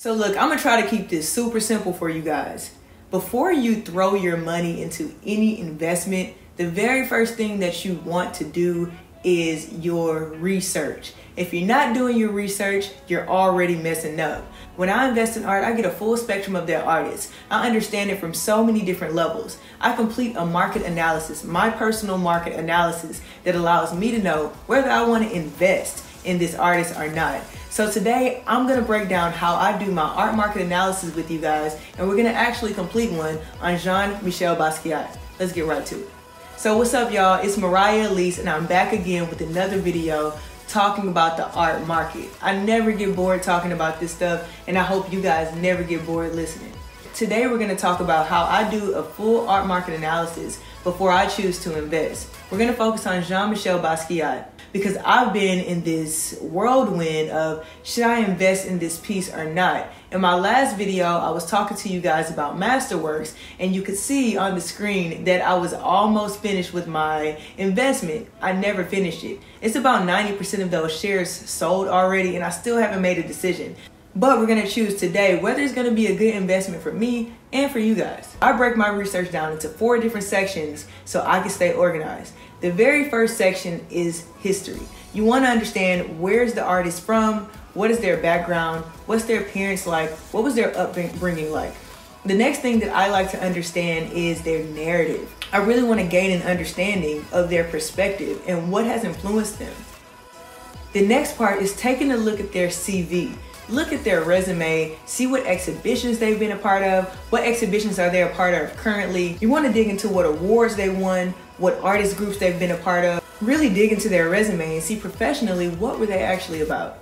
So look, I'm gonna try to keep this super simple for you guys. Before you throw your money into any investment, the very first thing that you want to do is your research. If you're not doing your research, you're already messing up. When I invest in art, I get a full spectrum of their artists. I understand it from so many different levels. I complete a market analysis, my personal market analysis, that allows me to know whether I want to invest in this artist or not. So today I'm gonna break down how I do my art market analysis with you guys, and we're gonna actually complete one on Michel Basquiat. Let's get right to it. So what's up, y'all? It's Mariah Elise, and I'm back again with another video talking about the art market. I never get bored talking about this stuff, and I hope you guys never get bored listening. Today we're gonna talk about how I do a full art market analysis before I choose to invest. We're gonna focus on Michel Basquiat because I've been in this whirlwind of should I invest in this piece or not. In my last video, I was talking to you guys about masterworks, and you could see on the screen that I was almost finished with my investment. I never finished it. It's about 90% of those shares sold already, and I still haven't made a decision. But we're gonna choose today whether it's gonna be a good investment for me and for you guys. I break my research down into 4 different sections so I can stay organized. The very first section is history. You wanna understand where's the artist from, what is their background, what's their parents like, what was their upbringing like. The next thing that I like to understand is their narrative. I really wanna gain an understanding of their perspective and what has influenced them. The next part is taking a look at their CV. Look at their resume, see what exhibitions they've been a part of, what exhibitions are they a part of currently. You want to dig into what awards they won, what artist groups they've been a part of. Really dig into their resume and see professionally what were they actually about.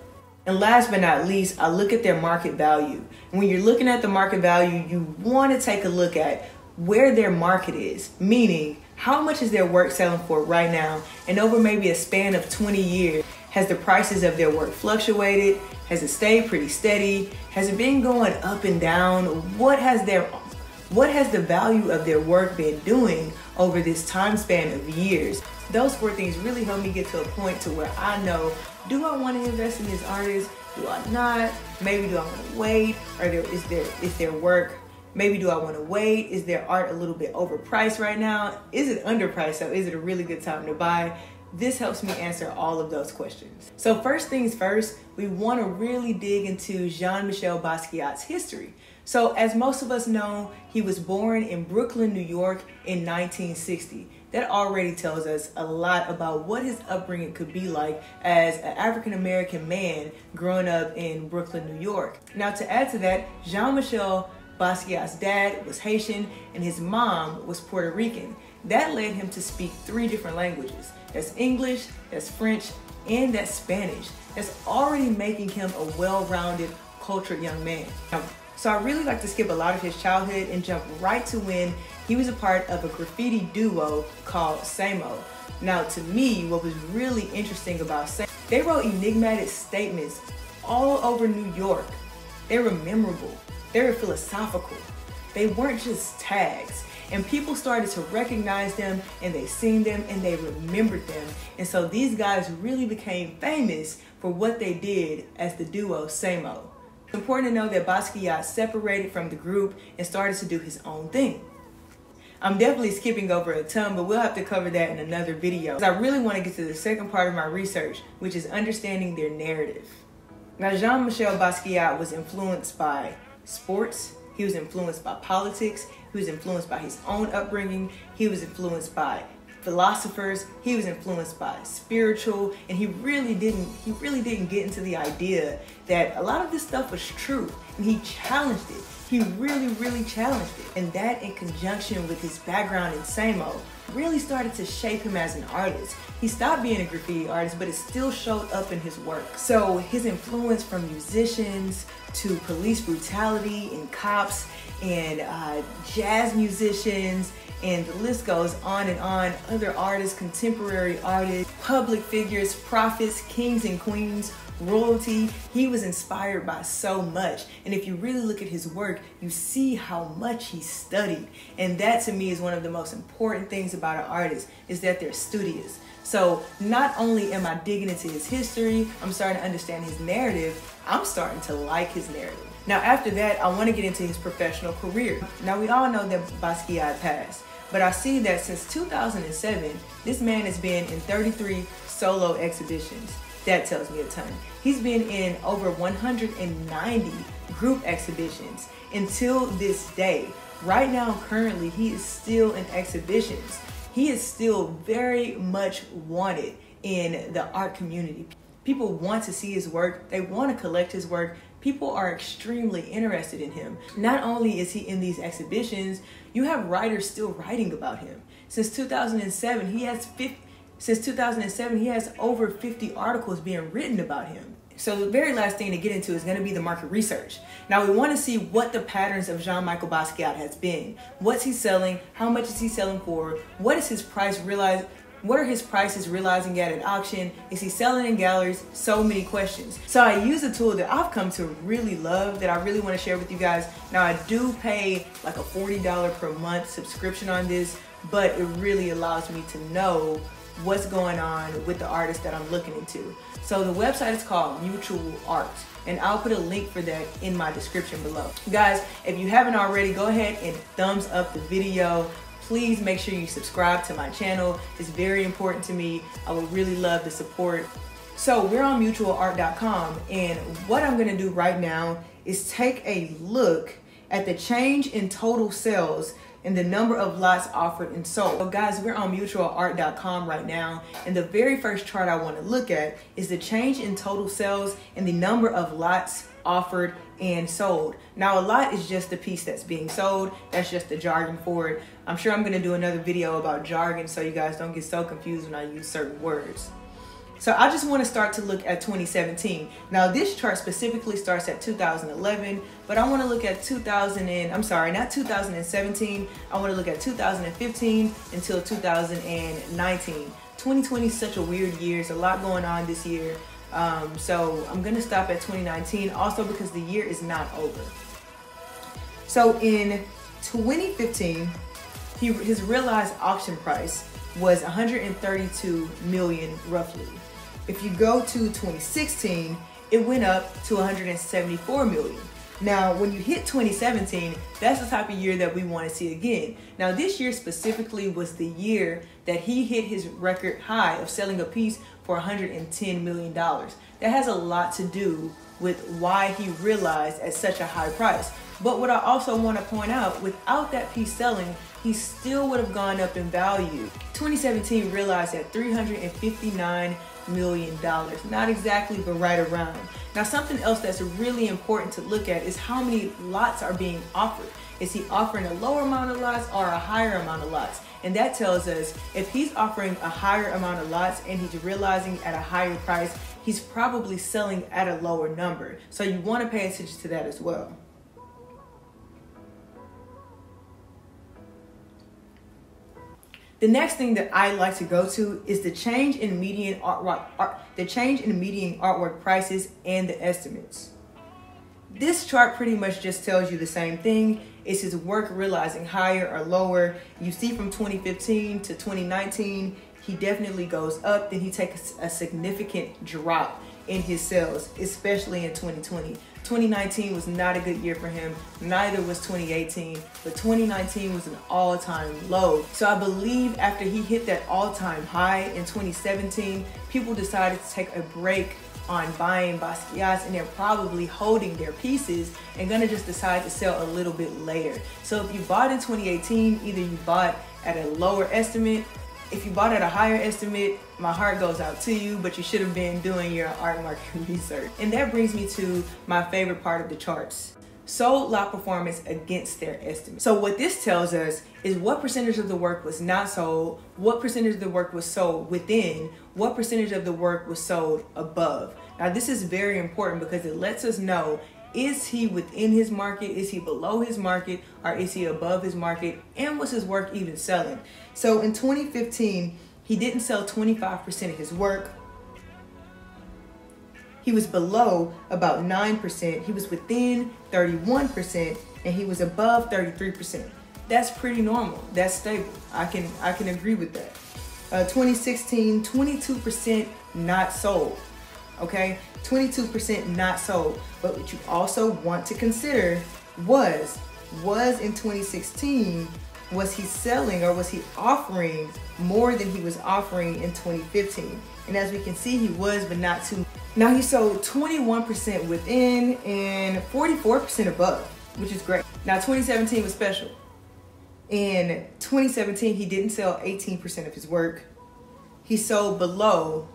And last but not least, I look at their market value. And when you're looking at the market value, you want to take a look at where their market is, meaning how much is their work selling for right now, and over maybe a span of 20 years. Has the prices of their work fluctuated? Has it stayed pretty steady? Has it been going up and down? What has the value of their work been doing over this time span of years? Those 4 things really help me get to a point to where I know, do I want to invest in this artist? Do I not? Maybe do I want to wait? Or is their work, maybe do I want to wait? Is their art a little bit overpriced right now? Is it underpriced? So is it a really good time to buy? This helps me answer all of those questions. So first things first, we want to really dig into Michel Basquiat's history. So as most of us know, he was born in Brooklyn, New York in 1960. That already tells us a lot about what his upbringing could be like as an African-American man growing up in Brooklyn, New York. Now to add to that, Michel Basquiat's dad was Haitian and his mom was Puerto Rican. That led him to speak 3 different languages. That's English, that's French, and that's Spanish. That's already making him a well-rounded, cultured young man. So I really like to skip a lot of his childhood and jump right to when he was a part of a graffiti duo called Samo. Now to me, what was really interesting about Samo, they wrote enigmatic statements all over New York. They were memorable, they were philosophical. They weren't just tags. And people started to recognize them, and they seen them, and they remembered them. And so these guys really became famous for what they did as the duo Samo. It's important to know that Basquiat separated from the group and started to do his own thing. I'm definitely skipping over a ton, but we'll have to cover that in another video. I really want to get to the second part of my research, which is understanding their narrative. Now, Michel Basquiat was influenced by sports. He was influenced by politics. He was influenced by his own upbringing. He was influenced by philosophers. He was influenced by spiritual, and he really didn't get into the idea that a lot of this stuff was true, and he challenged it. He really challenged it. And that, in conjunction with his background in Samo, really started to shape him as an artist. He stopped being a graffiti artist, but it still showed up in his work. So his influence from musicians to police brutality and cops and jazz musicians, and the list goes on and on. Other artists, contemporary artists, public figures, prophets, kings and queens, royalty. He was inspired by so much. And if you really look at his work, you see how much he studied. And that to me is one of the most important things about an artist, is that they're studious. So not only am I digging into his history, I'm starting to understand his narrative, I'm starting to like his narrative. Now after that, I want to get into his professional career. Now we all know that Basquiat passed, but I see that since 2007, this man has been in 33 solo exhibitions. That tells me a ton. He's been in over 190 group exhibitions until this day. Right now, currently, he is still in exhibitions. He is still very much wanted in the art community. People want to see his work. They want to collect his work. People are extremely interested in him. Not only is he in these exhibitions, you have writers still writing about him. Since 2007, he has over 50 articles being written about him. So the very last thing to get into is going to be the market research. Now we want to see what the patterns of Jean-Michel Basquiat has been. What's he selling? How much is he selling for? What is his price realized? What are his prices realizing at an auction? Is he selling in galleries? So many questions. So I use a tool that I've come to really love that I really want to share with you guys. Now I do pay like a $40 per month subscription on this, but it really allows me to know what's going on with the artist that I'm looking into. So the website is called Mutual Art, and I'll put a link for that in my description below. Guys, if you haven't already, go ahead and thumbs up the video. Please make sure you subscribe to my channel. It's very important to me. I would really love the support. So we're on mutualart.com, and what I'm gonna do right now is take a look at the change in total sales and the number of lots offered and sold. So guys, we're on mutualart.com right now, and the very first chart I want to look at is the change in total sales and the number of lots offered and sold. Now a lot is just the piece that's being sold. That's just the jargon for it. I'm sure I'm going to do another video about jargon so you guys don't get so confused when I use certain words. So I just want to start to look at 2017. Now this chart specifically starts at 2011, but I want to look at 2017. I want to look at 2015 until 2019. 2020 is such a weird year. There's a lot going on this year. So I'm going to stop at 2019 also because the year is not over. So in 2015, his realized auction price was 132 million roughly. If you go to 2016, it went up to 174 million. Now, when you hit 2017, that's the type of year that we want to see again. Now, this year specifically was the year that he hit his record high of selling a piece for $110 million. That has a lot to do with why he realized at such a high price. But what I also want to point out, without that piece selling, he still would have gone up in value. 2017 realized at $359 million. Not exactly, but right around. Now, something else that's really important to look at is how many lots are being offered. Is he offering a lower amount of lots or a higher amount of lots? And that tells us if he's offering a higher amount of lots and he's realizing at a higher price, he's probably selling at a lower number. So you want to pay attention to that as well. The next thing that I like to go to is the change in median artwork prices and the estimates. This chart pretty much just tells you the same thing. It's his work realizing higher or lower. You see from 2015 to 2019, he definitely goes up, then he takes a significant drop in his sales, especially in 2020. 2019 was not a good year for him, neither was 2018, but 2019 was an all-time low. So I believe after he hit that all-time high in 2017, people decided to take a break on buying Basquiat's, and they're probably holding their pieces and gonna just decide to sell a little bit later. So if you bought in 2018, either you bought at a lower estimate. If you bought at a higher estimate, my heart goes out to you, but you should have been doing your art market research. And that brings me to my favorite part of the charts. Sold lot performance against their estimate. So what this tells us is what percentage of the work was not sold, what percentage of the work was sold within, what percentage of the work was sold above. Now this is very important because it lets us know, is he within his market, is he below his market, or is he above his market, and was his work even selling? So in 2015, he didn't sell 25% of his work. He was below about 9%, he was within 31%, and he was above 33%. That's pretty normal, that's stable. I can agree with that. 2016, 22% not sold. okay? 22% not sold. But what you also want to consider was in 2016, was he selling or was he offering more than he was offering in 2015? And as we can see, he was, but not too. Now he sold 21% within and 44% above, which is great. Now 2017 was special. In 2017, he didn't sell 18% of his work. He sold below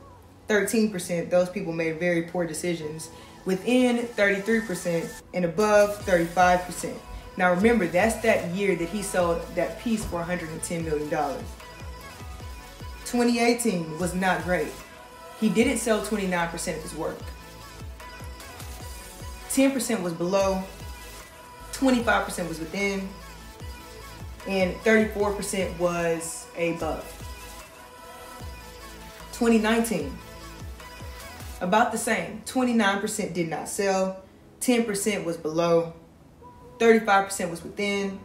13%. Those people made very poor decisions. Within 33% and above 35%. Now remember, that's that year that he sold that piece for $110 million. 2018 was not great. He didn't sell 29% of his work. 10% was below, 25% was within, and 34% was above. 2019, about the same. 29% did not sell, 10% was below, 35% was within,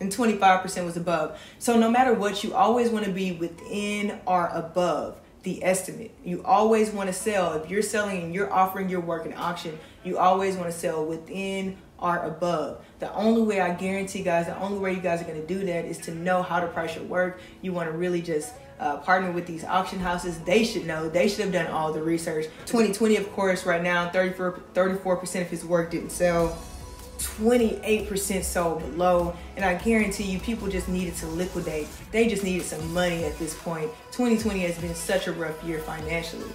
and 25% was above. So no matter what, you always want to be within or above the estimate. You always want to sell. If you're selling and you're offering your work in auction, you always want to sell within or above. The only way, I guarantee guys, the only way you guys are going to do that is to know how to price your work. You want to really just partner with these auction houses. They should know. They should have done all the research. 2020, of course, right now, 34% of his work didn't sell. 28% sold below, and I guarantee you people just needed to liquidate. They just needed some money at this point. 2020 has been such a rough year financially.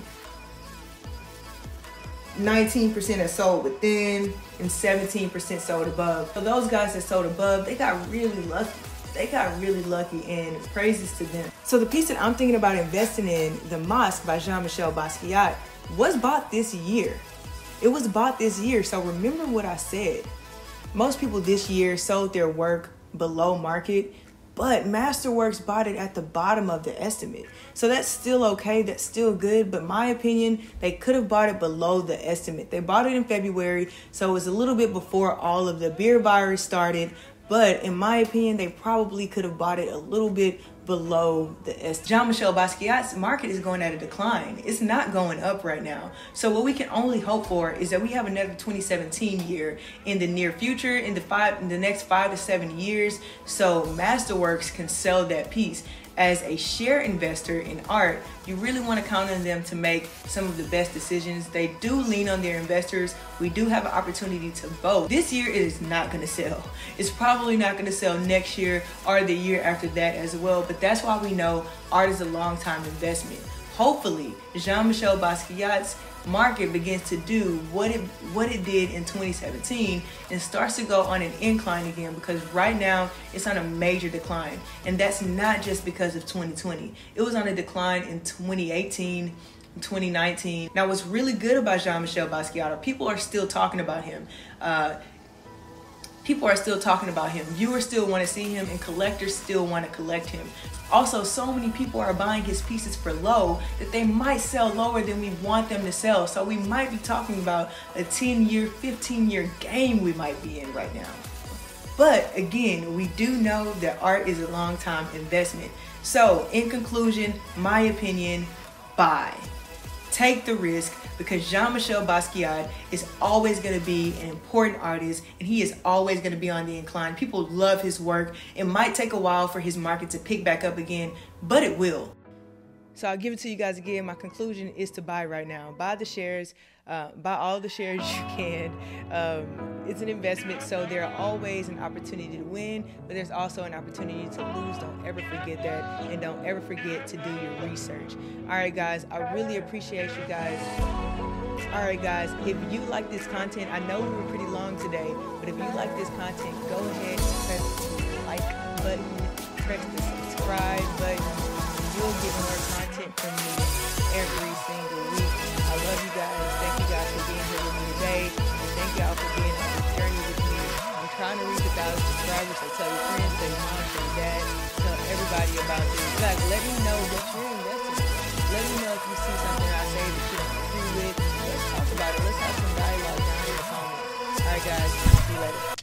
19% have sold within and 17% sold above. For those guys that sold above, they got really lucky. They got really lucky, and praises to them. So the piece that I'm thinking about investing in, The Mosque by Michel Basquiat, was bought this year. It was bought this year, so remember what I said. Most people this year sold their work below market, but Masterworks bought it at the bottom of the estimate. So that's still okay, that's still good, but my opinion, they could have bought it below the estimate. They bought it in February, so it was a little bit before all of the beer virus started, but in my opinion, they probably could have bought it a little bit below the estimate. Jean-Michel Basquiat's market is going at a decline. It's not going up right now. So what we can only hope for is that we have another 2017 year in the near future, in the next 5 to 7 years, so Masterworks can sell that piece. As a share investor in art, you really want to count on them to make some of the best decisions. They do lean on their investors. We do have an opportunity to vote. This year it is not going to sell. It's probably not going to sell next year or the year after that as well. But that's why we know art is a long-time investment. Hopefully, Jean-Michel Basquiat's market begins to do what it did in 2017 and starts to go on an incline again, because right now it's on a major decline, and that's not just because of 2020. It was on a decline in 2018, 2019. Now what's really good about Jean-Michel Basquiat, people are still talking about him. People are still talking about him. Viewers still want to see him, and collectors still want to collect him. Also, so many people are buying his pieces for low that they might sell lower than we want them to sell. So we might be talking about a 10-year, 15-year game we might be in right now. But again, we do know that art is a long-time investment. So in conclusion, my opinion, buy. Take the risk, because Jean-Michel Basquiat is always going to be an important artist, and he is always going to be on the incline. People love his work. It might take a while for his market to pick back up again, but it will. So I'll give it to you guys again. My conclusion is to buy right now. Buy the shares. Buy all the shares you can. It's an investment, so there are always an opportunity to win, but there's also an opportunity to lose. Don't ever forget that, and don't ever forget to do your research. All right, guys, I really appreciate you guys. All right, guys, if you like this content, I know we were pretty long today, but if you like this content, go ahead and press the like button, press the subscribe button. You'll get more content from me every single week. I love you guys. Thank you guys for being here with me today. And thank y'all for being on this journey with me. I'm trying to reach 1,000 subscribers, so tell your friends, tell your mom, tell your dad, tell everybody about this. In fact, let me know what you're investing in. Let me know if you see something I say that you don't agree with. Let's talk about it. Let's have some dialogue down in the comments. All right, guys. See you later.